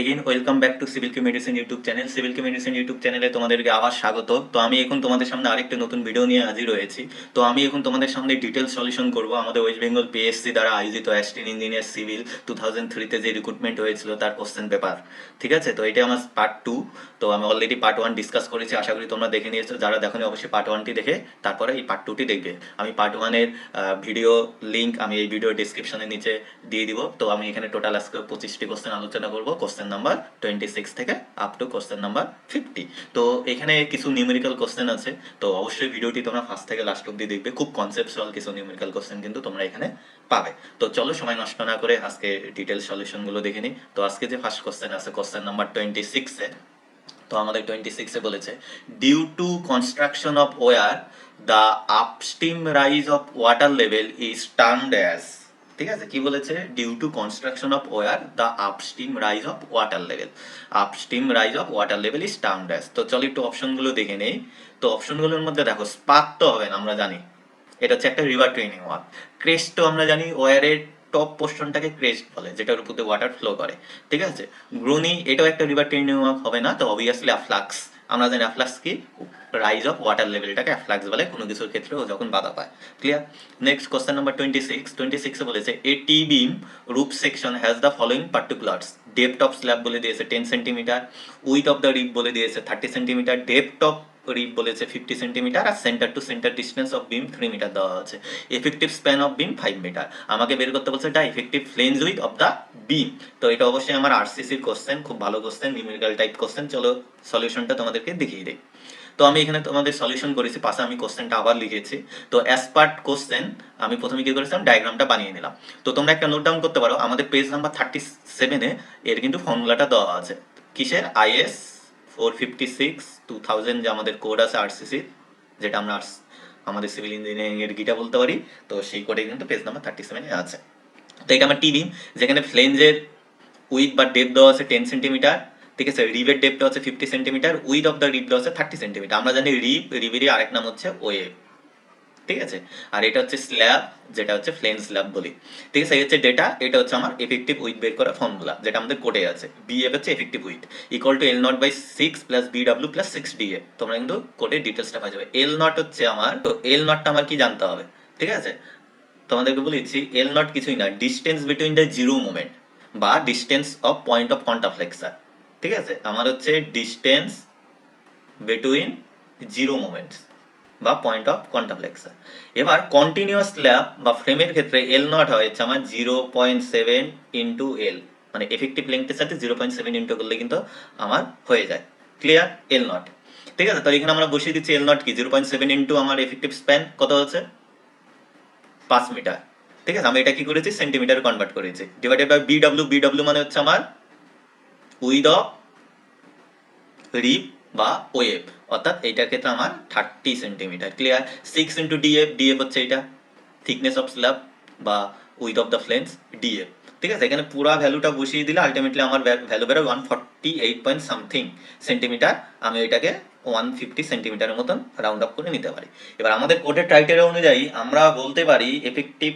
Again welcome back to civil Q medicine YouTube channel. Civil Q medicine YouTube চ্যানেলে তোমাদেরকে আবার স্বাগত। তো আমি এখন তোমাদের সামনে আরেকটা নতুন ভিডিও নিয়ে হাজির হয়েছি। তো আমি এখন তোমাদের সামনে ডিটেলস সলিউশন করব আমাদের ওয়েস্ট বেঙ্গল পিএসসি দ্বারা আয়োজিত অ্যাসিস্ট্যান্ট ইঞ্জিনিয়ার সিভিল 2003-তে যে রিক্রুটমেন্ট হয়েছিল তার কোশ্চেন পেপার। ঠিক আছে, তো এটা আমার পার্ট 2। তো আমি অলরেডি পার্ট 1 ডিসকাস করেছি, আশা করি তোমরা দেখে নিয়েছো। যারা দেখোনি অবশ্যই পার্ট 1টি দেখে তারপরে এই পার্ট 2টি দেখবে। আমি পার্ট 1-এর ভিডিও লিঙ্ক আমি এই ভিডিও ডিসক্রিপশনের নিচে দিয়ে দিব। তো আমি এখানে টোটাল আজকে 25টি কোশ্চেন আলোচনা করব, কোশ্চেন নাম্বার 26 থেকে আপ টু কোশ্চেন নাম্বার 50। তো এখানে কিছু নিউমেরিক্যাল কোশ্চেন আছে, তো অবশ্যই ভিডিওটি তোমরা ফার্স্ট থেকে লাস্ট অব্দি দেখবে। খুব কনসেপচুয়াল কিছু নিউমেরিক্যাল কোশ্চেন কিন্তু তোমরা এখানে পাবে। তো চলো সময় নষ্ট না করে আজকে ডিটেল সলিউশনগুলো দেখে নিই। তো আজকে যে ফার্স্ট কোশ্চেন আছে কোশ্চেন নাম্বার 26-এ। তো আমাদের 26-এ বলেছে due to construction of weir the upstream rise of water level is termed as. ঠিক আছে, কি বলেছে? Due to construction of weir the upstream rise of water level, upstream rise of water level is termed as. তো চলো একটু অপশনগুলো দেখে নেই। তো অপশনগুলোর মধ্যে দেখো, স্পাত তো হবে না, আমরা জানি এটা হচ্ছে একটা রিভার ট্রেনিং ওয়াক। ক্রেস্ট তো আমরা জানি ওয়ারের টপ পোর্শনটাকে ক্রেস্ট বলে, যেটার উপর দিয়ে ওয়াটার ফ্লো করে। ঠিক আছে, গ্রোনি এটাও একটা রিভার ট্রেনিং ওয়াক হবে না, তো অবভিয়াসলি অ্যাফ্লাক্স। আমরা জানি অ্যাফ্লাক্স কি? রাইজ অফ ওয়াটার লেভেলটাকে অ্যাফ্লাক্স বলে কোনো কিছুর ক্ষেত্রে যখন বাধা পায়। ক্লিয়ার? নেক্সট কোশ্চেন নাম্বার 26 বলেছে এ T beam roof section has the following particulars. Depth of slab বলে দিয়েছে 10 centimetre, width of the rib বলে দিয়েছে 30 সেন্টিমিটার, ডেপথ অফ রিপ বলেছে 50 সেন্টিমিটার, আর centre to centre distance of beam 3 metre দেওয়া আছে। Effective span of beam 5 metre. আমাকে বের করতে বলছে এটা effective flange width of the beam. তো এটা অবশ্যই আমার আরসিসির কোশ্চেন, খুব ভালো কোশ্চেন, নিউমেরিক্যাল টাইপ কোশ্চেন। চলো সলিউশনটা তোমাদেরকে দেখিয়ে দিই। তো আমি এখানে তোমাদের সলিউশন করেছি, পাশে আমি কোশ্চেনটা আবার লিখেছি। তো অ্যাজ পার্ট কোশ্চেন আমি প্রথমে কি করেছিলাম, ডায়াগ্রামটা বানিয়ে নিলাম। তো তোমরা একটা নোট ডাউন করতে পারো, আমাদের পেজ নাম্বার 37-এ এর কিন্তু ফর্মুলাটা দেওয়া আছে। কিসের? আইএস 456/2000 যে আমাদের কোড আছে আরসিসি, যেটা আমরা আমাদের সিভিল ইঞ্জিনিয়ারিং এর গিটা বলতে পারি। তো সেই কোডে কিন্তু পেজ নাম্বার 37-এ আছে। তো এটা আমার টিবিম, যেখানে ফ্লেঞ্জের উইথ বা ডেপ দেওয়া আছে 10 সেন্টিমিটার। ঠিক আছে, রিভের ডেপ দেওয়া আছে 50 সেন্টিমিটার, উইথ অফ দ্য রিপ দেওয়া আছে 30 সেন্টিমিটার। আমরা জানি রিভেরই আরেক নাম হচ্ছে ওয়েভ। ঠিক আছে, আর এটা হচ্ছে স্ল্যাব, যেটা হচ্ছে ফ্লেন স্ল্যাব বলি। ঠিক আছে, এই হচ্ছে ডেটা, এটা হচ্ছে আমার এফেক্টিভ উইথ বের করা ফর্মুলা, যেটা আমাদের কোডে আছে। বিএফ হচ্ছে effective with equal to L0/6 plus BW plus 6DA। তোমরা কিন্তু কোডে ডিটেলসটা পাই যাবে। L0 হচ্ছে আমার, তো L0টা আমার কি জানতে হবে? ঠিক আছে, তোমাদেরকে বলেছি L0 কিছুই না, distance between the zero moment বা ডিস্টেন্স অফ পয়েন্ট অফ কন্টাফ্লেক্সার। ঠিক আছে, আমার হচ্ছে ডিস্টেন্স বিটুইন জিরো মোমেন্টস বা পয়েন্ট অফ কন্টাফ্লেক্সার। এবার কন্টিনিউয়াস স্ল্যাব বা ফ্রেমের ক্ষেত্রে L0 হয় হচ্ছে আমার 0.7 ইন্টু এল, মানে এফেক্টিভ লেন্থের সাথে 0.7 ইন্টু করলে কিন্তু আমার হয়ে যায়। ক্লিয়ার? L0। ঠিক আছে, তাহলে এখানে আমরা বসিয়ে দিচ্ছি L0 কি 0.7 ইন্টু আমার এফেক্টিভ স্প্যান কত হচ্ছে 5 মিটার। ঠিক আছে, আমি এটা কি করেছি সেন্টিমিটার কনভার্ট করেছি, ডিভাইডেড বাই বিডব্লিউ মানে হচ্ছে আমার উইথ অফ রিপ বা ওয়েভ, অর্থাৎ এইটার ক্ষেত্রে আমার 30 সেন্টিমিটার। ক্লিয়ার? 6 ইন্টু ডিএফ হচ্ছে এটা থিকনেস অফ স্ল্যাব বা উইথ অফ দ্য ফ্লেন্স ডিএফ। ঠিক আছে, এখানে পুরা ভ্যালুটা বসিয়ে দিলে আলটিমেটলি আমার ভ্যালু বেরোয় 148 পয়েন্ট সামথিং সেন্টিমিটার। আমি এটাকে 150 সেন্টিমিটারের মতন রাউন্ড আপ করে নিতে পারি। এবার আমাদের কোডের ক্রাইটেরিয়া অনুযায়ী আমরা বলতে পারি effective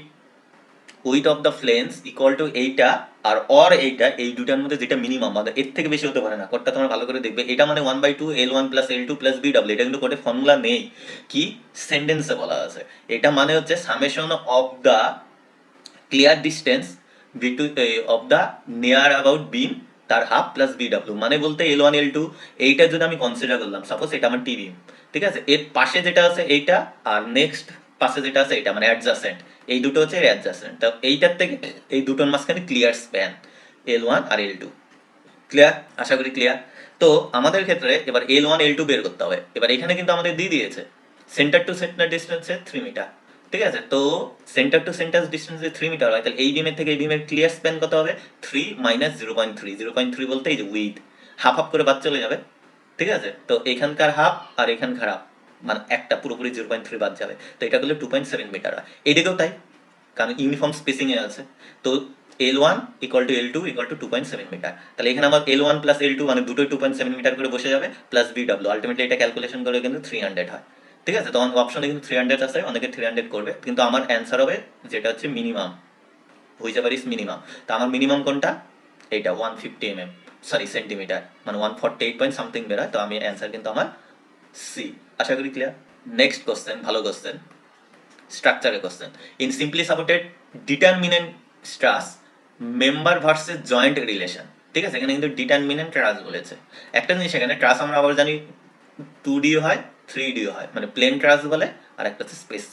width of the flange equal to এইটা আর এইটা, এই দুটার মধ্যে যেটা মিনিমাম, মানে এর থেকে বেশি হতে পারে না। কোডটা তোমরা ভালো করে দেখবে, এটা মানে 1/2 L1 plus L2 plus BW। এটা কিন্তু কোডে ফর্মুলা নেই, কি সেন্টেন্সে বলা আছে। এটা মানে হচ্ছে summation of the clear distance between of the near about beam তার হাফ প্লাস BW, মানে বলতে L1 L2 এইটা যদি আমি কনসিডার করলাম, সাপোজ এটা আমার টি বিম। ঠিক আছে, এর পাশে যেটা আছে এইটা, আর নেক্সট পাশে যেটা আছে এটা মানে অ্যাডজাসেন্ট, এই দুটো হচ্ছে অ্যাডজাসেন্ট। তো এইটার থেকে এই দুটোর মাঝখানে ক্লিয়ার স্প্যান L1 আর L2। ক্লিয়ার? আশা করি ক্লিয়ার। তো আমাদের ক্ষেত্রে এবার L1 L2 বের করতে হবে। এবার এখানে কিন্তু আমাদের দিয়ে দিয়েছে সেন্টার টু সেন্টার ডিস্টেন্সে 3 মিটার। ঠিক আছে, তো সেন্টার টু সেন্টার ডিস্টেন্সে 3 মিটার হয়, তাহলে এই বিমের থেকে এই বিমের ক্লিয়ার স্প্যান কত হবে? 3 মাইনাস 0.3। 0.3 বলতে এই যে উইথ, হাফ হাফ করে বাদ চলে যাবে। ঠিক আছে, তো এখানকার হাফ আর এখানকার হাফ, মানে একটা পুরোপুরি 0.3 বাদ যাবে। তো এটা করলে 2.7 মিটার হয়। এইদিকেও তাই, কারণ ইউনিফর্ম স্পেসিং এ আছে। তো L1 equal to L2 equal to 2.7 metre. তাহলে এখানে আমার L1 প্লাস L2 মানে দুটোই 2.7 মিটার করে বসে যাবে, প্লাস BW। আলটিমেটলি এটা ক্যালকুলেশন করে কিন্তু 300 হয়। ঠিক আছে, তখন অপশনে কিন্তু 300 আছে, অনেকে 300 করবে, কিন্তু আমার অ্যান্সার হবে যেটা হচ্ছে মিনিমাম, হুইচেভার ইজ মিনিমাম। তো আমার মিনিমাম কোনটা? এইটা 150 সরি সেন্টিমিটার, মানে 148 পয়েন্ট সামথিং বেরোয়। তো আমি অ্যান্সার কিন্তু আমার সি। আশা করি ক্লিয়ার। নেক্সট কোশ্চেন, ভালো কোশ্চেন, স্ট্রাকচারের question. In simply supported determinant truss member versus joint relation. ঠিক আছে, এখানে কিন্তু ডিটারমিনেন্ট ট্রাস বলেছে। একটা জিনিস এখানে ট্রাস আমরা আবার জানি 2D হয় 3D হয়, মানে প্লেন ট্রাস বলে, আর একটা হচ্ছে স্পেস।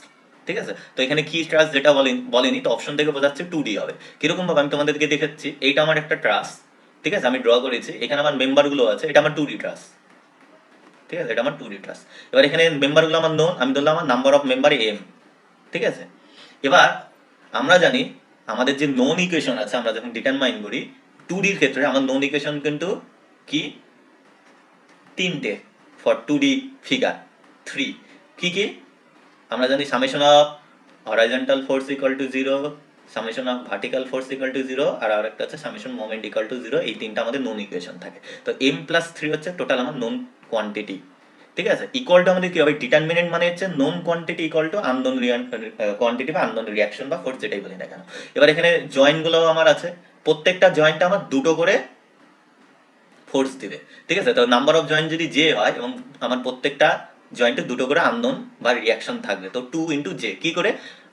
ঠিক আছে, তো এখানে কি ট্রাস যেটা বলেনি, তো অপশন থেকে বোঝাচ্ছে 2D হবে। কিরকম ভাবে আমি তোমাদেরকে দেখাচ্ছি, এইটা আমার একটা ট্রাস, ঠিক আছে, আমি ড্র করেছি, এখানে আমার মেম্বারগুলো আছে, এটা আমার 2D ট্রাস। ঠিক আছে, এটা আমার 2D ট্রাস। এবার এখানে মেম্বারগুলো আমার নোন, আমি ধরলাম আমার নাম্বার অফ মেম্বার এম। ঠিক আছে, এবার আমরা জানি আমাদের যে নোন ইকুয়েশন আছে, আমরা যখন ডিটারমাইন করি 2Dর ক্ষেত্রে, আমার নোন ইকুয়েশন কিন্তু কি তিনটে ফর 2D ফিগার 3। কি কি আমরা জানি? Summation of horizontal force equal to 0, summation of vertical force equal to 0, আর আরেকটা হচ্ছে সামেশন মোমেন্ট ইকুয়াল টু 0। এই তিনটা আমাদের নোন ইকুয়েশন থাকে। তো m+3 হচ্ছে টোটাল আমার নোন কোয়ান্টিটি। ঠিক আছে, ইকুয়াল টু আমাদের কি হবে? ডিটারমিনেন্ট মানে হচ্ছে known quantity equal to unknown quantity বা আননোন রিয়াকশন বা ফোর্স, যেটাই বলি না কেন। এবার এখানে জয়েন্টগুলো আমার আছে, প্রত্যেকটা জয়েন্টে আমার দুটো করে ফোর্স দিবে। ঠিক আছে, তো নাম্বার অফ জয়েন্ট যদি জে হয় এবং আমার প্রত্যেকটা জয়েন্টে দুটো করে আননোন বা রিয়াকশন থাকবে, তো 2 × j। কি করে?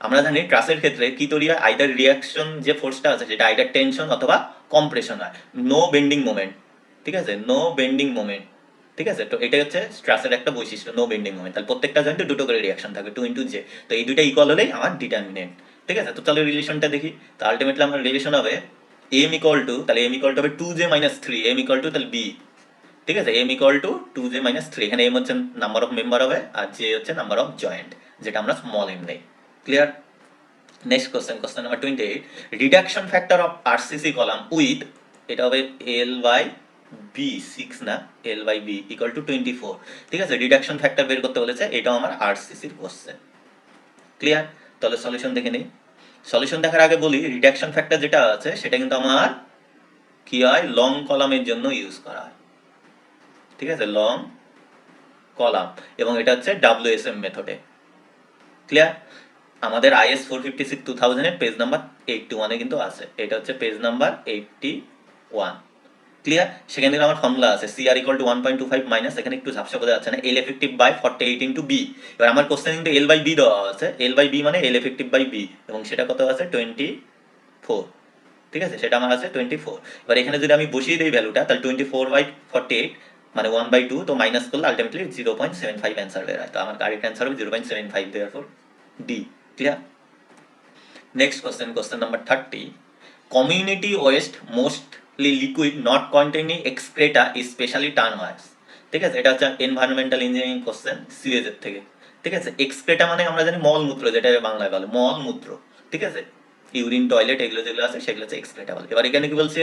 আমরা জানি ট্রাসের ক্ষেত্রে কি তৈরি হয়, আইদার রিয়াকশন যে ফোর্সটা আছে সেটা আইদার টেনশন অথবা কম্প্রেশন হয়, নো বেন্ডিং মোমেন্ট। ঠিক আছে, নো বেন্ডিং মোমেন্ট। ঠিক আছে, তো এটা হচ্ছে ট্রাসের একটা বৈশিষ্ট্য, নো বেন্ডিং মোমেন্ট। তাহলে প্রত্যেকটা জয়েন্টে দুটো করে রিয়াকশন থাকবে, 2 × j। তো এই দুইটা ইকুয়াল হলেই আমার ডিটারমিনেন্ট। ঠিক আছে, তো চলো রিলেশনটা দেখি। তো আলটিমেটলি আমার রিলেশন হবে m ইকুয়াল টু, তাহলে m ইকুয়াল টু হবে 2j - 3, m ইকুয়াল টু তাহলে b। ঠিক আছে, m ইকুয়াল টু 2j - 3, এখানে m হচ্ছে নাম্বার অফ মেম্বার হবে আর j হচ্ছে নাম্বার অফ জয়েন্ট, যেটা আমরা স্মল m নেই। Clear? Next question, question number 28, reduction factor of RCC column with, এটা হবে l/b 6 না l/b ইকুয়াল টু 24। ঠিক আছে, রিডাকশন ফ্যাক্টর বের করতে বলেছে, এটাও আমার আরসিসির কোশ্চেন। ক্লিয়ার? তাহলে সলিউশন দেখে নিই। সলিউশন দেখার আগে বলি, রিডাকশন ফ্যাক্টর যেটা আছে সেটা কিন্তু আমার কি হয়, লং কলামের জন্য ইউজ করা হয়। ঠিক আছে, লং কলাম, এবং এটা হচ্ছে WSM মেথডে। ক্লিয়ার? আমাদের IS 456 এর পেজ নাম্বার 81 কিন্তু আছে, এটা হচ্ছে পেজ নাম্বার 81। ক্লিয়ার? সেখানে আমার ফর্মুলা আছে CR ইকুয়াল টু 1.25 মাইনাস, এখানে একটু ঝাপসা বোঝা যাচ্ছে না, L এফেক্টিভ বাই 48 × B। এবার আমার কোশ্চেন কিন্তু L/B দেওয়া আছে, L/B মানে L এফেক্টিভ বাই B, এবং সেটা কত আছে 24। ঠিক আছে, সেটা আমার আছে 24। এবার এখানে যদি আমি বসিয়ে দিই ভ্যালুটা, তাহলে 24/48 মানে 1/2, তো মাইনাস করলে আলটিমেটলি 0.75 অ্যান্সার বের হয়। তো আমার কারেক্ট অ্যান্সার হবে 0.75, therefore D. Clear? Next question, question number 30, community waste mostly liquid not containing excreta is specially term as. ঠিক আছে, এটা হচ্ছে এনভায়রনমেন্টাল ইঞ্জিনিয়ারিং কোশ্চেন সিএজ এর থেকে। ঠিক আছে, এক্সক্রেটা মানে আমরা জানি মলমূত্র, যেটা বাংলায় বলে মলমূত্র। ঠিক আছে, ইউরিন, টয়লেট, এগুলো যেগুলো আছে সেগুলো হচ্ছে এক্সক্রেটা বলে। এবার এখানে কি বলছে,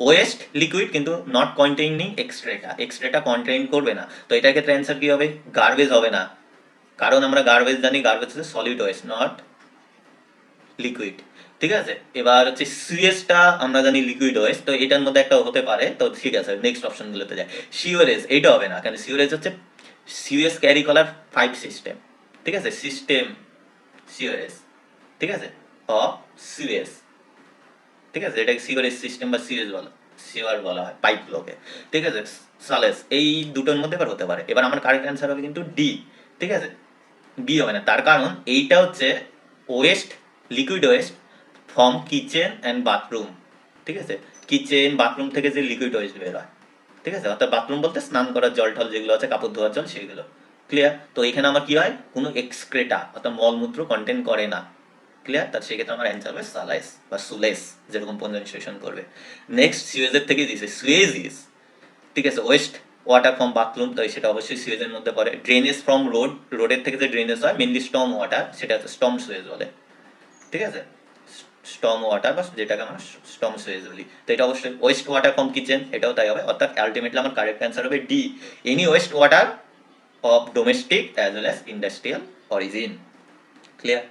ওয়েস্ট লিকুইড কিন্তু নট কন্টেইনিং এক্সক্রেটা, এক্সক্রেটা কন্টেইন করবে না। তো এটার ক্ষেত্রে অ্যান্সার কি হবে? গার্বেজ হবে না, কারণ আমরা গার্বেজ জানি, গার্বেজ হচ্ছে সলিড ওয়েস্ট নট লিকুইড। ঠিক আছে, এবার হচ্ছে সুয়েজটা আমরা জানি লিকুইড ওয়েস্ট, তো এটার মধ্যে একটা হতে পারে। তো ঠিক আছে, নেক্সট অপশনগুলোতে যায়। সিওরেজ, এইটা হবে না, কারণ সিওরেজ হচ্ছে সিওএস ক্যারি কলার 5 সিস্টেম। ঠিক আছে, সিস্টেম সিওরেজ, ঠিক আছে, অফ সিওএস। ঠিক আছে, এটাকে সিওরেজ সিস্টেম বা সিওরেজ বলা, সিওয়ার বলা হয় পাইপগুলোকে। ঠিক আছে, সালেস, এই দুটোর মধ্যে এবার হতে পারে। এবার আমার কারেক্ট অ্যান্সার হবে কিন্তু ডি। ঠিক আছে, বি হবে না, তার কারণ এইটা হচ্ছে West, liquid waste from kitchen and bathroom. ঠিক আছে, কিচেন বাথরুম থেকে যে লিকুইড ওয়েস্ট বের হয়। ঠিক আছে, অর্থাৎ বাথরুম বলতে স্নান করার জল টল যেগুলো আছে, কাপড় ধোয়ার জল, সেগুলো। ক্লিয়ার? তো এখানে আমার কি হয়, কোনো এক্সক্রেটা অর্থাৎ মলমূত্র কন্টেন করে না। ক্লিয়ার? তার সেক্ষেত্রে আমার অ্যান্সার হবে সালাইস বা সুলেস, যেরকম প্রনাউন্সিয়েশন করবে। নেক্সট, সুয়েজের থেকে দিয়েছে সুয়েজ ইজ, ঠিক আছে, ওয়েস্ট ওয়াটার ফ্রম বাথরুম, তো সেটা অবশ্যই সুয়েজের মধ্যে পড়ে। ড্রেনেজ ফ্রম রোড, রোডের থেকে যে ড্রেনেজ হয় মেনলি স্টর্ম ওয়াটার, সেটা হচ্ছে স্টর্ম সুয়েজ বলে। ঠিক আছে, স্টর্ম ওয়াটার বা যেটাকে আমরা স্টর্ম সুয়েজ বলি। তো এটা অবশ্যই ওয়েস্ট ওয়াটার ফ্রম কিচেন, এটাও তাই হবে। অর্থাৎ আলটিমেটলি আমার কারেক্ট অ্যান্সার হবে D, any waste water of domestic as well as industrial origin. Clear?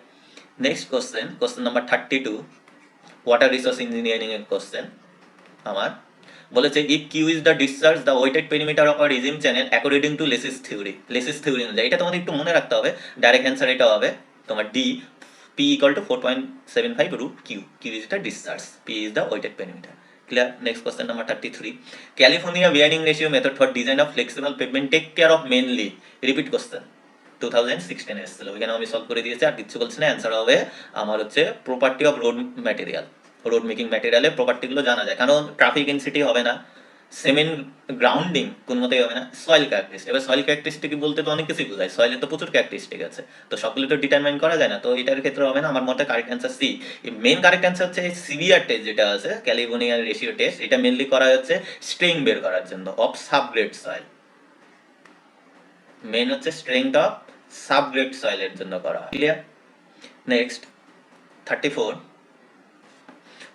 Next question, question number 32, water resource engineering এর কোশ্চেন আমার বলেছে, if Q is the discharge the wetted perimeter of a regime channel according to Lacey's theory. Lacey's theory অনুযায়ী, এটা তোমাদের একটু মনে রাখতে হবে। ডাইরেক্ট অ্যান্সার এটা হবে তোমার D, P equal to 4.75 √Q, Q is the discharge, P is the wetted perimeter. Clear? Next question number 33. California bearing ratio method for design of flexible pavement take care of mainly. Repeat question. 2016 এসেছিল, ওইখানে আমি solve করে দিয়েছি, আর কিছু বলছি না। Answer হবে আমার হচ্ছে property of road material. Road making ম্যাটেরিয়ালের প্রপার্টিগুলো জানা যায়, কারণ ট্রাফিক ইনসিটি হবে না, সেমেন্ট গ্রাউন্ডিং কোন মতেই হবে না, সয়েল ক্যারেক্টারিস্টিক। এবার সয়েল ক্যারেক্টারিস্টিক বলতে তো অনেক কিছুই বোঝায়, সয়েলের তো প্রচুর ক্যারেক্টারিস্টিক আছে, তো সবগুলো তো ডিটারমাইন করা যায় না, তো এটার ক্ষেত্রে হবে না। আমার মতে correct answer C. Main correct answer হচ্ছে এই সিভিয়ার টেস্ট যেটা আছে, ক্যালিফোর্নিয়ার রেশিও টেস্ট, এটা মেনলি করা হচ্ছে স্ট্রেং বের করার জন্য অফ সাবগ্রেড সয়েল। মেন হচ্ছে স্ট্রেংথ অফ সাবগ্রেড সয়েলের জন্য করা। Clear? Next 34.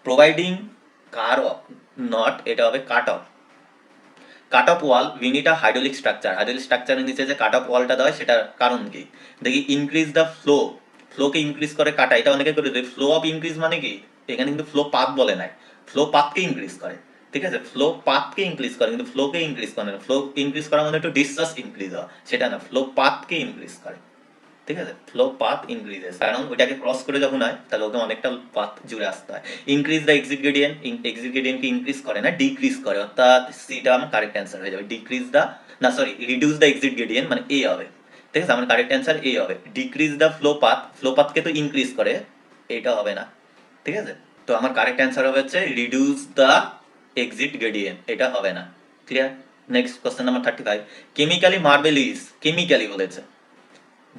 Providing car of not, এটা হবে cut off. Cut off wall we need a hydraulic structure. Hydraulic স্ট্রাকচারের নিচে যে কাট অফ ওয়ালটা দেওয়া হয় সেটার কারণ কি? দেখি, ইনক্রিজ দ্য ফ্লো, ফ্লোকে ইনক্রিজ করে কাটা, এটা অনেকে করে দেয়। ফ্লো অফ ইনক্রিজ মানে কি? এখানে কিন্তু ফ্লো পাথ বলে নাই, ফ্লো পাথকে ইনক্রিজ করে, ঠিক আছে? ফ্লো পাথকে ইনক্রিজ করে, কিন্তু ফ্লোকে ইনক্রিজ করে না। ফ্লো ইনক্রিজ করা মানে একটু ডিসচার্জ ইনক্রিজ হওয়া, সেটা না, ফ্লো পাথকে ইনক্রিজ করে, ঠিক আছে? ফ্লো পাথ ইনক্রিজেস, কারণ ওইটাকে ক্রস করে যখন হয় তাহলে ওকে অনেকটা পাথ জুড়ে আসতে হয়। Increase the exit gradient, exit গ্রেডিয়েন্টকে ইনক্রিজ করে না, ডিক্রিজ করে, অর্থাৎ সিটা আমার কারেক্ট অ্যান্সার হয়ে যাবে। ডিক্রিজ দ্য, না sorry, reduce the exit gradient মানে এ হবে, ঠিক আছে? আমার কারেক্ট অ্যান্সার এ হবে। Decrease the flow path, flow পাথকে তো ইনক্রিজ করে, এটা হবে না, ঠিক আছে? তো আমার কারেক্ট অ্যান্সার হবে হচ্ছে রিডিউস দ্য এক্সিট গ্রেডিয়েন্ট, এটা হবে না। Clear? Next question number 35. Chemically marble is, chemically বলেছে,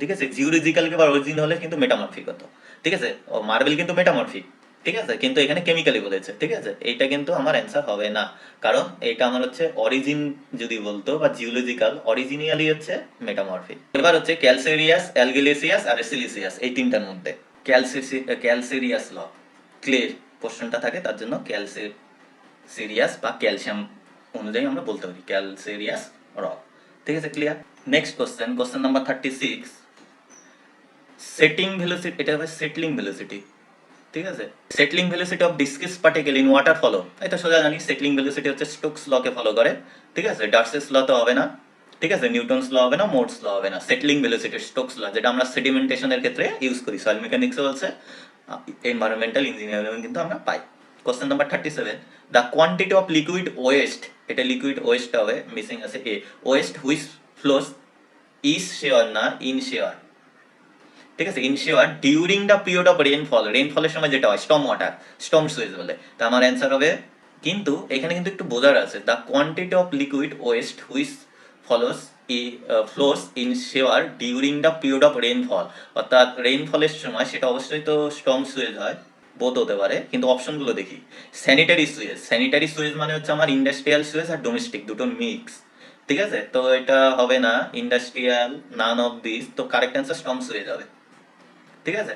ঠিক আছে? জিওলজিক্যালকে বা অরিজিন হলে কিন্তু মেটামরফিক হতো, ঠিক আছে? ও মার্বেল কিন্তু মেটামরফিক, ঠিক আছে? কিন্তু এখানে কেমিক্যালি বলেছে, ঠিক আছে? এইটা কিন্তু আমার অ্যান্সার হবে না, কারণ এটা আমার হচ্ছে অরিজিন যদি বলতো বা জিওলজিক্যাল, অরিজিনালি হচ্ছে মেটামরফিক। এবার হচ্ছে ক্যালসেরিয়াস, অ্যালগেলেসিয়াস আর সিলিসিয়াস, এই তিনটার মধ্যে ক্যালসেরিয়াস ল, ক্লিয়ার কোশ্চেনটা থাকে, তার জন্য ক্যালসেরিয়াস বা ক্যালসিয়াম অনুযায়ী আমরা বলতে পারি ক্যালসেরিয়াস র, ঠিক আছে? Clear? Next question, question number 36. Setting velocity, এটা হবে সেটলিং ভেলোসিটি, ঠিক আছে? Settling velocity of discuss particle in water follow, এটা সোজা জানি। সেটলিং ভেলোসিটি হচ্ছে স্টোকস লকে ফলো করে, ঠিক আছে? ডার্সেস ল তো হবে না, ঠিক আছে? নিউটনস ল হবে না, মোরস ল হবে না। সেটলিং ভেলোসিটি স্টোকস ল, যেটা আমরা সেডিমেন্টেশনের ক্ষেত্রে ইউজ করি, সয়েল মেকানিক্সে বলছে, এনভায়রনমেন্টাল ইঞ্জিনিয়ারিং কিন্তু আমরা পাই। Question number 37. The quantity of liquid waste, এটা লিকুইড ওয়েস্ট হবে, মিসিং আছে এ, waste which flows is sure না ইনশিওর, ঠিক আছে? Insure during the period of rainfall, রেইনফলের সময় যেটা হয় স্টর্ম ওয়াটার, স্টর্ম সুয়েজ বলে, তা আমার অ্যান্সার হবে। কিন্তু এখানে কিন্তু একটু বোঝার আছে, the quantity of liquid West which follows flows in sure during the period of rainfall, অর্থাৎ রেইনফলের সময় সেটা অবশ্যই তো স্টর্ম সুয়েজ হয়, বোধ হতে পারে, কিন্তু অপশনগুলো দেখি। স্যানিটারি সুয়েজ, স্যানিটারি সুয়েজ মানে হচ্ছে আমার ইন্ডাস্ট্রিয়াল সুয়েজ আর ডোমেস্টিক দুটো মিক্স, ঠিক আছে? তো এটা হবে না ইন্ডাস্ট্রিয়াল, নান অফ দিস, তো কারেক্ট অ্যান্সার স্টর্ম সুয়েজ হবে, ঠিক আছে?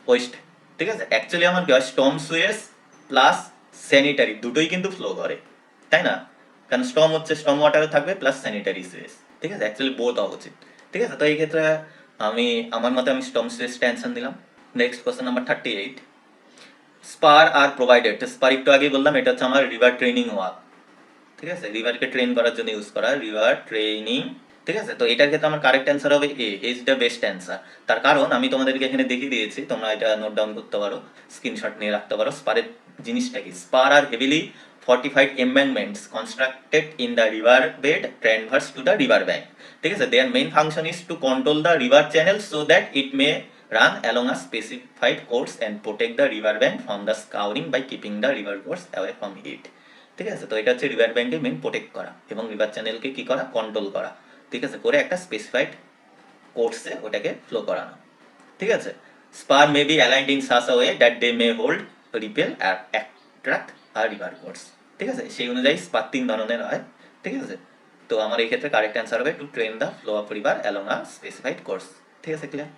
ওয়েস্ট, ঠিক আছে? অ্যাকচুয়ালি আমার কি হয়, স্টর্ম সুয়েজ প্লাস স্যানিটারি দুটোই কিন্তু ফ্লো করে, তাই না? কারণ স্টর্ম হচ্ছে স্টর্ম ওয়াটারে থাকবে প্লাস স্যানিটারি সুয়েজ, ঠিক আছে? অ্যাকচুয়ালি বোথ হওয়া উচিত, ঠিক আছে? তো এই ক্ষেত্রে আমি আমার মতে আমি স্টর্ম সুয়েজটা অ্যান্সার দিলাম। Next question number 38. স্পার আর প্রোভাইডেড, স্পার একটু আগে বললাম, এটা হচ্ছে আমার রিভার ট্রেনিং ওয়াল, ঠিক আছে? রিভারকে ট্রেন করার জন্য ইউজ করা, রিভার ট্রেনিং, ঠিক আছে? তো এটার ক্ষেত্রে আমার কারেক্ট অ্যান্সার হবে এ, ইজ দ্য বেস্ট অ্যান্সার। তার কারণ আমি তোমাদেরকে এখানে দেখিয়ে দিয়েছি, তোমরা এটা নোট ডাউন করতে পারো, স্ক্রিনশট নিয়ে রাখতে পারো। স্পারের জিনিসটা কি? Spare R heavily fortified embankments constructed in the river bed transverse to the river bank, ঠিক আছে? Their main function is to control the river channel so that it may run along a specified course and protect the river bank from the scouring by keeping the river course away from it, ঠিক আছে? তো এটা হচ্ছে river ব্যাঙ্কে main protect করা এবং river চ্যানেলকে কি করা, কন্ট্রোল করা, ঠিক আছে? করে একটা স্পেসিফাইড কোর্সে ওটাকে ফ্লো করানো, ঠিক আছে? Spur may be aligned in such a way that they may hold, repel or attract or river course, ঠিক আছে? সেই অনুযায়ী স্পার 3 ধরনের হয়, ঠিক আছে? তো আমার এই ক্ষেত্রে কারেক্ট অ্যান্সার হবে to train the flow of river along a specified course, ঠিক আছে? Clear?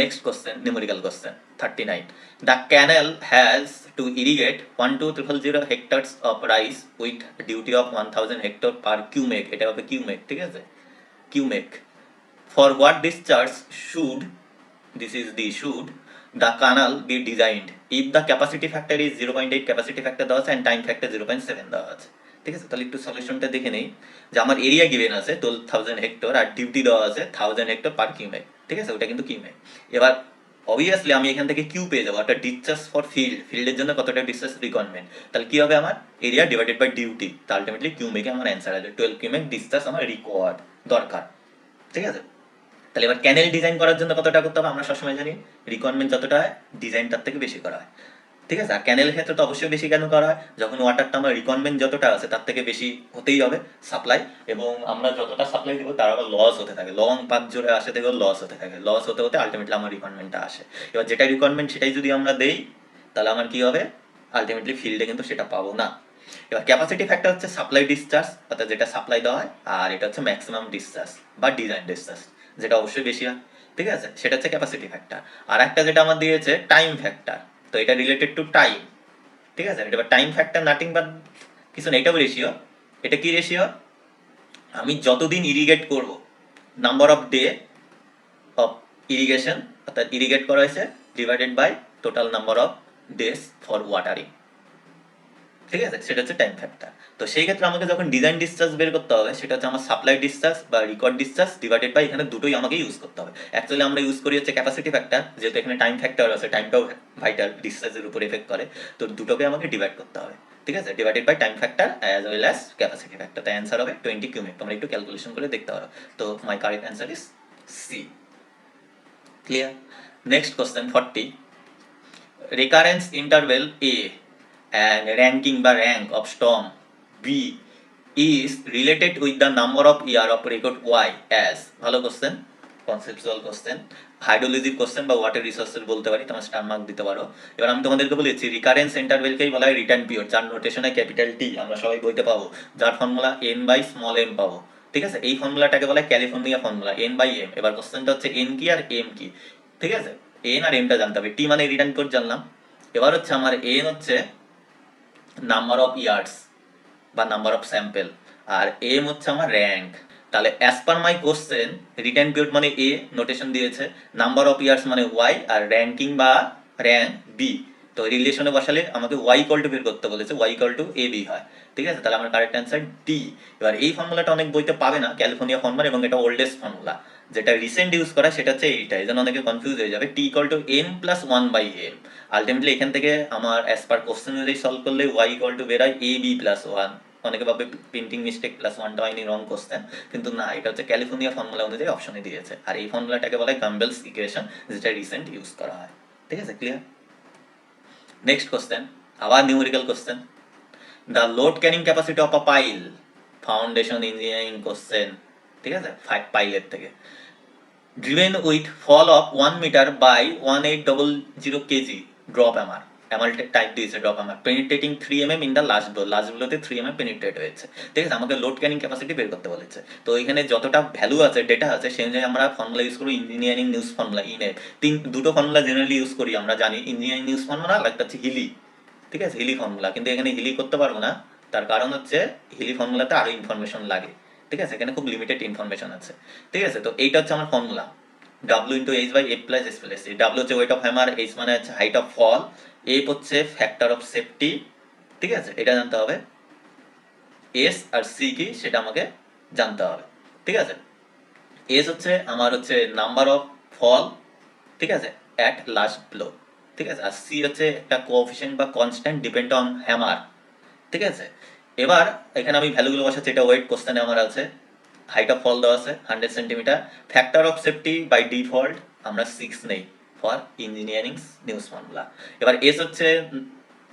Next question, numerical question 39. The canal has to irrigate 1200 hectares of rice with duty of 1000 hectare per cubic, এটা হবে cubic, ঠিক আছে? Cubic. For what discharge should, this is the should, the canal be designed if the capacity factor is 0.8, capacity factor দেওয়া আছে and time factor 0.7 দেওয়া আছে, ঠিক আছে? তাহলে একটু সলিউশনটা দেখে নেই, যে আমার এরিয়া গিভেন আছে 12,000 হেক্টর আর ডিউটি দেওয়া আছে 1000 হেক্টর পার কিউমেক, ঠিক আছে? ওটা কিন্তু কিউমেক। এবার অবভিয়াসলি আমি এখান থেকে কিউ পেয়ে যাবো, একটা ডিসচার্জ ফর ফিল্ডের জন্য কতটা ডিসচার্জ রিকোয়ারমেন্ট, তাহলে কি হবে আমার এরিয়া ডিভাইডেড বাই ডিউটি, তা আলটিমেটলি কিউ মেকে আমার অ্যান্সার আসবে 12 কিউমেক ডিসচার্জ আমার রিকোয়ার্ড দরকার। ঠিক আছে, তাহলে এবার ক্যানেল ডিজাইন করার জন্য কতটা করতে হবে, আমরা সবসময় জানি রিকোয়ারমেন্ট যতটা হয় ডিজাইন তার থেকে বেশি করা হয়। ঠিক আছে, আর ক্যানেলের ক্ষেত্রে তো অবশ্যই বেশি কেন করা হয়, যখন ওয়াটারটা আমার রিকোয়ারমেন্ট যতটা আছে তার থেকে বেশি হতেই হবে সাপ্লাই, এবং আমরা যতটা সাপ্লাই দেবো তার আবার লস হতে থাকে, লং পাথ জোরে আসে থেকে লস হতে থাকে, লস হতে হতে আলটিমেটলি আমার রিকোয়ারমেন্টটা আসে। এবার যেটা রিকোয়ারমেন্ট সেটাই যদি আমরা দেই তাহলে আমার কি হবে, আলটিমেটলি ফিল্ডে কিন্তু সেটা পাবো না। এবার ক্যাপাসিটি ফ্যাক্টর হচ্ছে সাপ্লাই ডিসচার্জ, অর্থাৎ যেটা সাপ্লাই দেওয়া হয়, আর এটা হচ্ছে ম্যাক্সিমাম ডিসচার্জ বা ডিজাইন ডিসচার্জ, যেটা অবশ্যই বেশি হয়। ঠিক আছে, সেটা হচ্ছে ক্যাপাসিটি ফ্যাক্টর। আর একটা যেটা আমার দিয়েছে টাইম ফ্যাক্টর, তো এটা রিলেটেড টু টাইম। ঠিক আছে, এটা টাইম ফ্যাক্টর নাথিং বাট কিছু না, এটাও রেশিও। এটা কি রেশিও, আমি যতদিন ইরিগেট করব, number of day of irrigation, অর্থাৎ ইরিগেট করা হয়েছে divided by total number of days for watering. ঠিক আছে, সেটা হচ্ছে টাইম ফ্যাক্টর। তো সেই ক্ষেত্রে আমাকে যখন ডিজাইন ডিসচার্জ বের করতে হবে, সেটা হচ্ছে আমার সাপ্লাই ডিসচার্জ বা রিকর্ড ডিসচার্জ ডিভাইডেড বাই, এখানে দুটোই আমাকে ইউজ করতে হবে। অ্যাকচুয়ালি আমরা ইউজ করি হচ্ছে ক্যাপাসিটি ফ্যাক্টর, যেহেতু এখানে টাইম ফ্যাক্টর আছে, টাইমটাও ভাইটাল, ডিসচার্জের উপর এফেক্ট করে, তো দুটোকে আমাকে ডিভাইড করতে হবে। ঠিক আছে, divided by time factor as well as capacity factor, তাই অ্যান্সার হবে 20 কিউমেক। তোমরা একটু ক্যালকুলেশন করে দেখতে পারো। তো my correct answer is C. Clear? Next question 40, recurrence interval এ and ranking by rank of storm B is related with the number of year of record Y as, ভালো question, conceptual question, হাইড্রোলজির question বা water রিসোর্সের বলতে পারি, তোমার star mark দিতে পারো। এবার আমি তোমাদেরকে বলেছি রিকারেন্স ইন্টারভেলকেই বলা হয় রিটার্ন পিরিয়ড, যার নোটেশনে ক্যাপিটাল টি আমরা সবাই বইতে পাবো, যার formula N by small m পাবো। ঠিক আছে, এই ফর্মুলাটাকে বলা হয় California formula, N by M. এবার কোশ্চেনটা হচ্ছে এন কি আর এম কি। ঠিক আছে, এন আর এমটা জানতে হবে, টি মানে রিটার্ন পিরিয়ড জানলাম। এবার হচ্ছে আমার এন হচ্ছে নাম্বার অফ ইয়ার্স বা নাম্বার অফ স্যাম্পল, আর এম হচ্ছে আমার র্যাঙ্ক। তাহলে as per my question return period মানে এ নোটেশন দিয়েছে, নাম্বার অফ ইয়ার্স মানে ওয়াই, আর র্যাঙ্কিং বা র্যাঙ্ক বি। তো রিলেশনে বসালে আমাকে ওয়াই ইকুয়াল টু বের করতে বলেছে, Y equal to A B হয়। ঠিক আছে, তাহলে আমার কারেক্ট অ্যান্সার ডি। এবার এই ফর্মুলাটা অনেক বইতে পাবে না, ক্যালিফোর্নিয়া ফর্মুলা, এবং এটা ওল্ডেস্ট ফর্মুলা, যেটা রিসেন্ট ইউজ করা সেটা হচ্ছে এইটা, এই জন্য অনেকে কনফিউজ হয়ে যাবে। T equal to n plus one by m. Ultimately এখান থেকে আমার অ্যাজ পার কোশ্চেন অনুযায়ী সলভ করলে ওয়াই ইকুয়াল টু বেরোয় এ বি প্লাস ওয়ান। অনেকে ভাবে প্রিন্টিং মিস্টেক প্লাস ওয়ানটা হয়নি, রং কোশ্চেন, কিন্তু না, এটা হচ্ছে ক্যালিফোর্নিয়া ফর্মুলা অনুযায়ী অপশনে দিয়েছে, আর এই ফর্মুলাটাকে বলা হয় গাম্বেলস ইকুয়েশন, যেটা রিসেন্ট ইউজ করা হয়। ঠিক আছে, ক্লিয়ার? নেক্সট কোশ্চেন, আবার numerical question, the load carrying capacity of a pile, foundation engineering question. ঠিক আছে, 5 পাইলের থেকে, driven with fall of 1 meter by 1800 kg drop hammer, hammer type দিয়েছে drop hammer, penetrating 3 mm in the last blow, last ব্লোতে 3 mm penetrate হয়েছে। ঠিক আছে, আমাকে load carrying capacity বের করতে বলেছে। তো এখানে যতটা ভ্যালু আছে, ডেটা আছে, সেই অনুযায়ী আমরা ফর্মুলা ইউজ করবো ইঞ্জিনিয়ারিং নিউজ ফর্মুলা, ইনে দুটো ফর্মুলা জেনারেলি ইউজ করি আমরা জানি, ইঞ্জিনিয়ারিং নিউজ ফর্মুলা আর একটা হচ্ছে হিলি। ঠিক আছে, হিলি ফর্মুলা, কিন্তু এখানে হিলি করতে পারবো না, তার কারণ হচ্ছে হিলি ফর্মুলাতে আরো ইনফরমেশন লাগে। ঠিক আছে, এখানে খুব লিমিটেড ইনফরমেশন আছে। ঠিক আছে, তো এইটা হচ্ছে আমার formula, W into H by F plus S plus. W হচ্ছে ওয়েট অফ হ্যামার, এইচ মানে হচ্ছে হাইট অফ ফল, এফ হচ্ছে ফ্যাক্টর অফ সেফটি। ঠিক আছে, এটা জানতে হবে। এস আর সি কি সেটা আমাকে জানতে হবে। ঠিক আছে, এস হচ্ছে আমার হচ্ছে নাম্বার অফ ফল, ঠিক আছে, অ্যাট লাস্ট ব্লো। ঠিক আছে, আর সি হচ্ছে একটা কোএফিশিয়েন্ট বা কনস্ট্যান্ট ডিপেন্ড অন হ্যামার। ঠিক আছে, এবার এখানে আমি ভ্যালুগুলো বসাচ্ছি, এটা ওয়েট কোশ্চেনে আমার আছে, হাইট অফ ফল দেওয়া আছে 100 centimetre, factor of safety by default আমরা 6 নেই ফর ইঞ্জিনিয়ারিং নিউজ ফর্মুলা। এবার এস হচ্ছে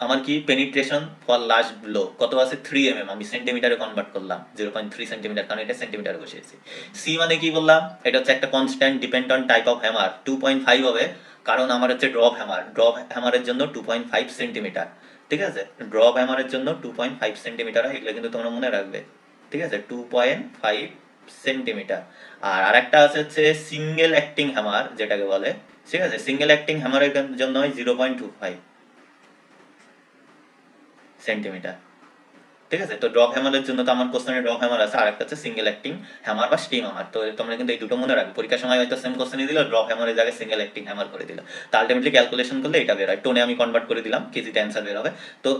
আমার কি পেনিট্রেশন ফর লাস্ট ব্লো, কত আছে 3 mm, আমি সেন্টিমিটারে কনভার্ট করলাম 0.3 সেন্টিমিটার, কারণ এটা সেন্টিমিটারে বসিয়েছি। সি মানে কি বললাম, এটা হচ্ছে একটা constant depend on type of hammer, 2.5 হবে, কারণ আমার হচ্ছে ড্রপ হ্যামার, ড্রপ হ্যামারের জন্য 2.5 সেন্টিমিটার। ঠিক আছে, ড্রপ হ্যামারের জন্য 2.5 সেন্টিমিটার হয়, এগুলো কিন্তু তোমরা মনে রাখবে। ঠিক আছে, 2.5 সেন্টিমিটার। আর আরেকটা আছে হচ্ছে সিঙ্গেল অ্যাক্টিং হ্যামার যেটাকে বলে। ঠিক আছে, সিঙ্গেল অ্যাক্টিং হ্যামারের জন্য হয় 0.25 সেন্টিমিটার। ঠিক আছে, তো ড্রপ হ্যামারের জন্য তো আমার কোশ্চেনে ড্রপ হ্যামার আছে, আর একটা হচ্ছে সিঙ্গেল অ্যাক্টিং হ্যামার বা স্টিম হ্যামার। তো তোমরা কিন্তু এই দুটো মনে রাখবে, পরীক্ষার সময় হয়তো সেম কোশ্চেনই দিল, ড্রপ হ্যামারের জায়গায় সিঙ্গেল অ্যাক্টিং হ্যামার করে দিল, তো আলটিমেটলি ক্যালকুলেশন করলে এটা বের হয়, টোনে আমি কনভার্ট করে দিলাম, কেজিতে অ্যান্সার বের হবে। তো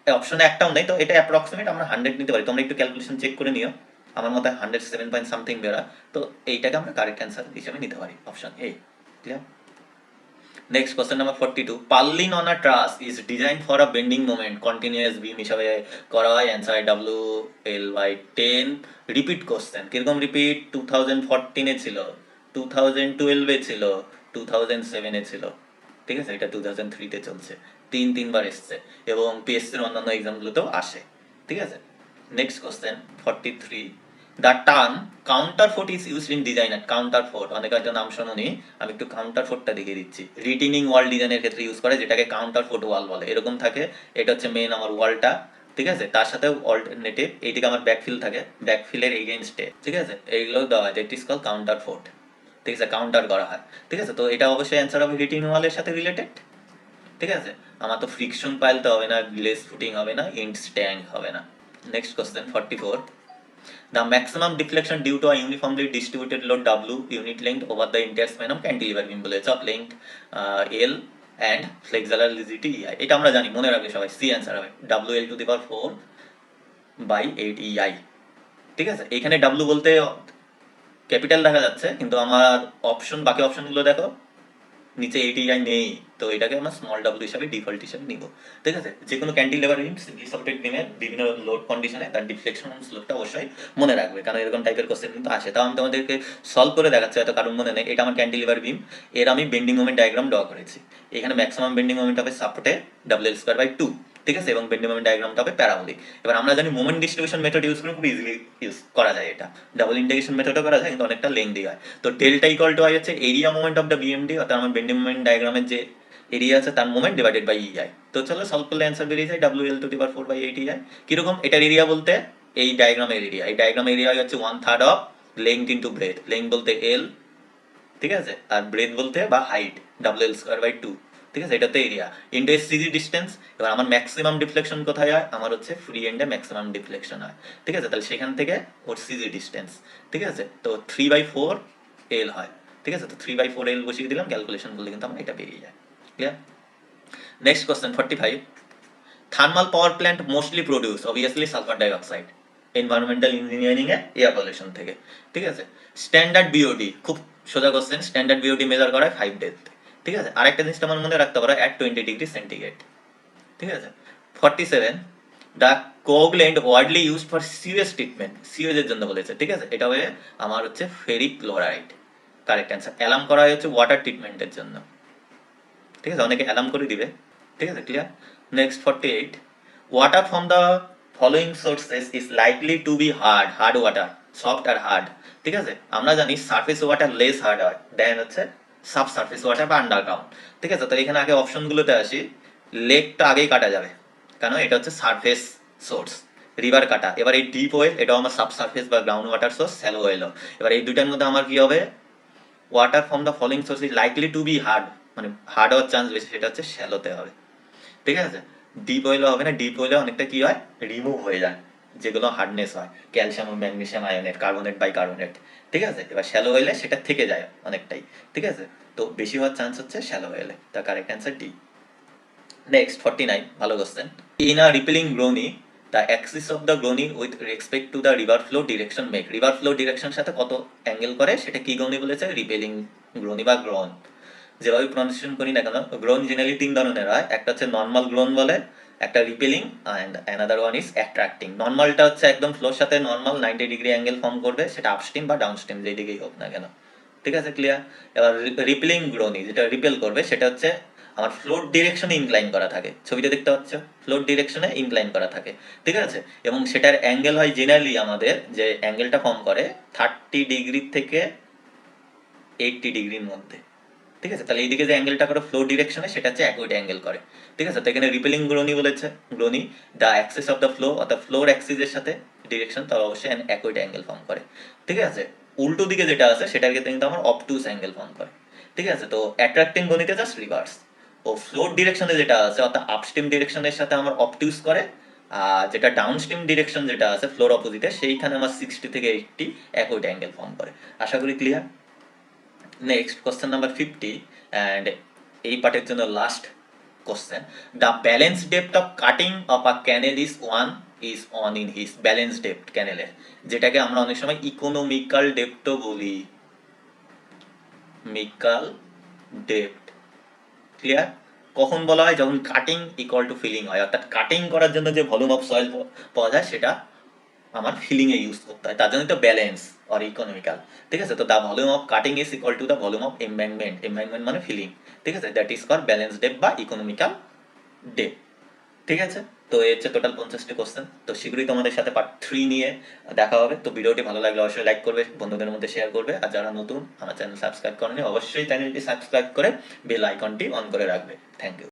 অপশনে একটাও নেই, তো এটা অ্যাপ্রক্সিমেট আমরা 100 নিতে পারি, তোমরা একটু ক্যালকুলেশন চেক করে নিও, আমার মতে 107 পয়েন্ট সামথিং বের হয়, তো এইটাকে আমরা কারেক্ট অ্যান্সার হিসেবে নিতে পারি, option A. Clear? Next question number 42, purlin on a truss is design for a bending moment continuous beam হিসাবে করা হয়, অ্যান্সার WL/10। রিপিট কোশ্চেন, কিরকম রিপিট? 2014 ছিল, 2012 ছিল, 2007 ছিল, ঠিক আছে, এটা 2003 চলছে, তিনবার এসছে এবং পিএসসির অন্যান্য এক্সামগুলোতেও আসে, ঠিক আছে। Next question 43, the term counterfort is used in design at counterfort, অনেক একটা নাম শোনি, আমি একটু কাউন্টারফোর্টটা দেখিয়ে দিচ্ছি। রিটেনিং ওয়াল ডিজাইনের ক্ষেত্রে ইউজ করে, যেটাকে কাউন্টারফোর্ট ওয়াল বলে, এরকম থাকে, এটা হচ্ছে মেন আমার ওয়ালটা, ঠিক আছে, তার সাথে অল্টারনেটিভ এইদিকে আমার ব্যাকফিল থাকে, ব্যাকফিলের এগেইনস্টে, ঠিক আছে, এইগুলো দেওয়া হয়, দ্যাট ইজ কল কাউন্টারফোর্ট, ঠিক আছে, কাউন্টার করা হয়, ঠিক আছে। তো এটা অবশ্যই অ্যান্সার হবে রিটেনিং ওয়ালের সাথে রিলেটেড, ঠিক আছে। আমার তো ফ্রিকশন পাইলতে হবে না, গ্লেজ ফুটিং হবে না, ইন্ট স্ট্যাং হবে না। Next question 44, the maximum deflection due to a uniformly distributed load W unit length over the entire span of cantilever beam বলেছে, of length L and flexural rigidity EI, এটা আমরা জানি, মনে রাখবে সবাই, সি অ্যান্সার হবে WL⁴/8 EI, ঠিক আছে। এখানে W বলতে ক্যাপিটাল দেখা যাচ্ছে, কিন্তু আমার বাকি অপশনগুলো দেখো, নিচে 8 EI নেই, তো এটাকে আমরা স্মল ডাব্লু হিসাবে ডিফল্ট হিসাবে নিব, ঠিক আছে। যে কোনো ক্যান্টিলেভার বিম, সিম্পলি সাপোর্টেড বিমের বিভিন্ন লোড কন্ডিশনে তার ডিফ্লেকশন স্লোপটা অবশ্যই মনে রাখবে, কারণ এরকম টাইপের কোশ্চেন কিন্তু আসে। তাও আমি তোমাদেরকে সলভ করে দেখাচ্ছি, হয়তো কারণ মনে নেই। এটা আমার ক্যান্টিলিভার বিম, এর আমি বেন্ডিং মোমেন্ট ডায়াগ্রাম ড্র করেছি। এখানে ম্যাক্সিমাম বেন্ডিং মোমেন্ট হবে সাপোর্টে WL²/2, ঠিক আছে, এবং বেন্ডিং মোমেন্ট ডায়াগ্রামটা হবে প্যারাবোলিক। এবার আমরা জানি মোমেন্ট ডিস্ট্রিবিউশন মেথড ইউজ করে খুব ইজিলি ইউজ করা যায়, এটা ডাবল ইন্টিগ্রেশন মেথডও করা যায়, কিন্তু অনেকটা লেন্দি হয়। তো ডেল্টা ইকুয়াল টু আই হচ্ছে area moment of the BMD, অর্থাৎ আমার বেন্ডিং মোমেন্ট ডায়াগ্রামের যে এরিয়া আছে তার মোমেন্ট ডিভাইডেড বাই EI। তো চলো সলভ করলে অ্যান্সার বেরিয়ে যায় WL⁴/8 EI। কিরকম? এটার এরিয়া বলতে এই ডায়াগ্রামের এরিয়া, এই ডায়াগ্রামের এরিয়া হচ্ছে 1/3 of length into breadth, length বলতে L, ঠিক আছে, আর ব্রেথ বলতে বা হাইট WL²/2, ঠিক আছে, এটাতে এরিয়া ইন্টু সিজি ডিস্টেন্স। এবার আমার ম্যাক্সিমাম ডিফ্লেকশন কোথায় হয়? আমার হচ্ছে ফ্রি এন্ডে ম্যাক্সিমাম ডিফ্লেকশন হয়, ঠিক আছে, তাহলে সেখান থেকে ওর সিজি ডিস্টেন্স, ঠিক আছে, তো 3/4 L হয়, ঠিক আছে, তো 3/4 L বসিয়ে দিলাম, ক্যালকুলেশন করলে কিন্তু আমার এটা বেরিয়ে যায়, clear. Next question 45, thermal power plant mostly produce obviously sulphur dioxide, environmental engineering এ এয়ার পলিউশন থেকে, ঠিক আছে। স্ট্যান্ডার্ড বিওডি, খুব সোজা কোশ্চেন, স্ট্যান্ডার্ড বিওডি মেজার করা হয় 5 ডেজ, ঠিক আছে। আরেকটা জিনিসটা আমার মনে রাখতে পারো, at 20°C, ঠিক আছে। 47, the coagulant widely used for sewage treatment, সিওয়েজের জন্য বলেছে, ঠিক আছে, এটা হয়ে আমার হচ্ছে ferric chloride, correct answer. Alum করা হচ্ছে ওয়াটার ট্রিটমেন্টের জন্য, ঠিক আছে, অনেকে অ্যালার্ম করে দিবে, ঠিক আছে, clear. Next 48, water from the following sources is likely to be hard water, soft আর হার্ড, ঠিক আছে। আমরা জানি সারফেস ওয়াটার লেস হার্ড হয় দেন হচ্ছে সাব সারফেস ওয়াটার বা আন্ডারগ্রাউন্ড, ঠিক আছে। তো এখানে আগে অপশনগুলোতে আসি, লেকটা আগেই কাটা যাবে, কারণ এটা হচ্ছে সারফেস সোর্স, রিভার কাটা। এবার এই ডিপ ওয়েল, এটাও আমার সাব সারফেস বা গ্রাউন্ড ওয়াটার সোর্স, শ্যালো ওয়েলও। এবার এই দুইটার মধ্যে আমার কি হবে? Water from the following source is likely to be hard, মানে হার্ড হওয়ার চান্স বেশি, সেটা হচ্ছে শ্যালোতে হবে, ঠিক আছে। ডিপ অয়েলও হবে না, ডিপ অয়েলে অনেকটা কি হয়, রিমুভ হয়ে যায় যেগুলো হার্ডনেস হয়, ক্যালসিয়াম ম্যাগনেসিয়াম আয়নেট, কার্বনেট বাইকার্বনেট, ঠিক আছে। এবার শ্যালো হইলে সেটা থেকে যায় অনেকটাই, ঠিক আছে, তো বেশি হওয়ার চান্স হচ্ছে শ্যালো হইলে, তার কারেক্ট অ্যান্সার ডি। নেক্সট 49, ভালো question, in a repelling groyne the axis of the groyne with respect to the river flow direction make, river flow direction সাথে কত অ্যাঙ্গেল করে, সেটা কি গ্রোনি বলেছে? রিপেলিং গ্রোনি বা গ্রোন, যেভাবে প্রনাউন্সিয়েশন করি না কেন। গ্রোন জেনারেলি 3 ধরনের হয়, একটা হচ্ছে নর্মাল গ্রোন বলে, একটা repelling, and another one is attracting. নর্মালটা হচ্ছে একদম ফ্লোর সাথে নর্মাল 90° অ্যাঙ্গেল ফর্ম করবে, সেটা আপস্ট্রিম বা ডাউনস্ট্রিম যেই দিকেই হোক না কেন, ঠিক আছে, ক্লিয়ার। এবার রিপেলিং গ্রোনি যেটা রিপেল করবে, সেটা হচ্ছে আমার ফ্লোর ডিরেকশনে ইনক্লাইন করা থাকে, ছবিটা দেখতে পাচ্ছ, ফ্লোর ডিরেকশনে ইনক্লাইন করা থাকে, ঠিক আছে। এবং সেটার অ্যাঙ্গেল হয় জেনারেলি, আমাদের যে অ্যাঙ্গেলটা ফর্ম করে 30° থেকে 80°-র মধ্যে, ঠিক আছে। তাহলে এইদিকে যে অ্যাঙ্গেলটা করে ফ্লো ডিরেকশনে, সেটা হচ্ছে অ্যাকুইট অ্যাঙ্গেল করে, ঠিক আছে। তো এখানে রিপেলিং গ্রোনি বলেছে, groyne the axis of the flow অর্থাৎ ফ্লোর অ্যাক্সিসের সাথে ডিরেকশন, তাহলে অবশ্যই অ্যাকুইট অ্যাঙ্গেল ফর্ম করে, ঠিক আছে। উল্টো দিকে যেটা আছে সেটার ক্ষেত্রে কিন্তু আমার অবটুস অ্যাঙ্গেল ফর্ম করে, ঠিক আছে। তো অ্যাট্রাক্টিং গণিতে জাস্ট রিভার্স, ও ফ্লোর ডিরেকশনে যেটা আছে অর্থাৎ আপস্ট্রিম ডিরেকশনের সাথে আমার অবটুস করে, আর যেটা ডাউনস্ট্রিম ডিরেকশন যেটা আছে ফ্লোর অপোজিটে, সেইখানে আমার 60 থেকে 80 অ্যাকুইট অ্যাঙ্গেল ফর্ম করে। আশা করি clear. Next question number 50, and এই পার্টের জন্য last question, the balance depth of cutting of a canal is on in his, balance depth ক্যানেলের, যেটাকে আমরা অনেক সময় ইকোনমিক্যাল ডেপথও বলি, মিকাল ডেপথ, ক্লিয়ার? কখন বলা হয়? যখন কাটিং ইকুয়াল টু ফিলিং হয়, অর্থাৎ কাটিং করার জন্য যে ভলিউম অফ সয়েল পাওয়া যায় সেটা আমার ফিলিংয়ে ইউজ করতে হয়, তার জন্য তো ব্যালেন্স অর ইকোনমিক্যাল। ঠিক আছে, তো the volume of cutting is equal to the volume of embankment, embankment মানে ফিলিং। ঠিক আছে, that is for balance depth বা ইকোনমিক্যাল ডেপ। ঠিক আছে, তো এই হচ্ছে টোটাল 50টি কোশ্চেন। তো শীঘ্রই তোমাদের সাথে পার্ট 3 নিয়ে দেখা হবে। তো ভিডিওটি ভালো লাগলে অবশ্যই লাইক করবে, বন্ধুদের মধ্যে শেয়ার করবে, আর যারা নতুন আমার চ্যানেল সাবস্ক্রাইব করেনি অবশ্যই চ্যানেলটি সাবস্ক্রাইব করে বেল আইকনটি অন করে রাখবে। Thank you.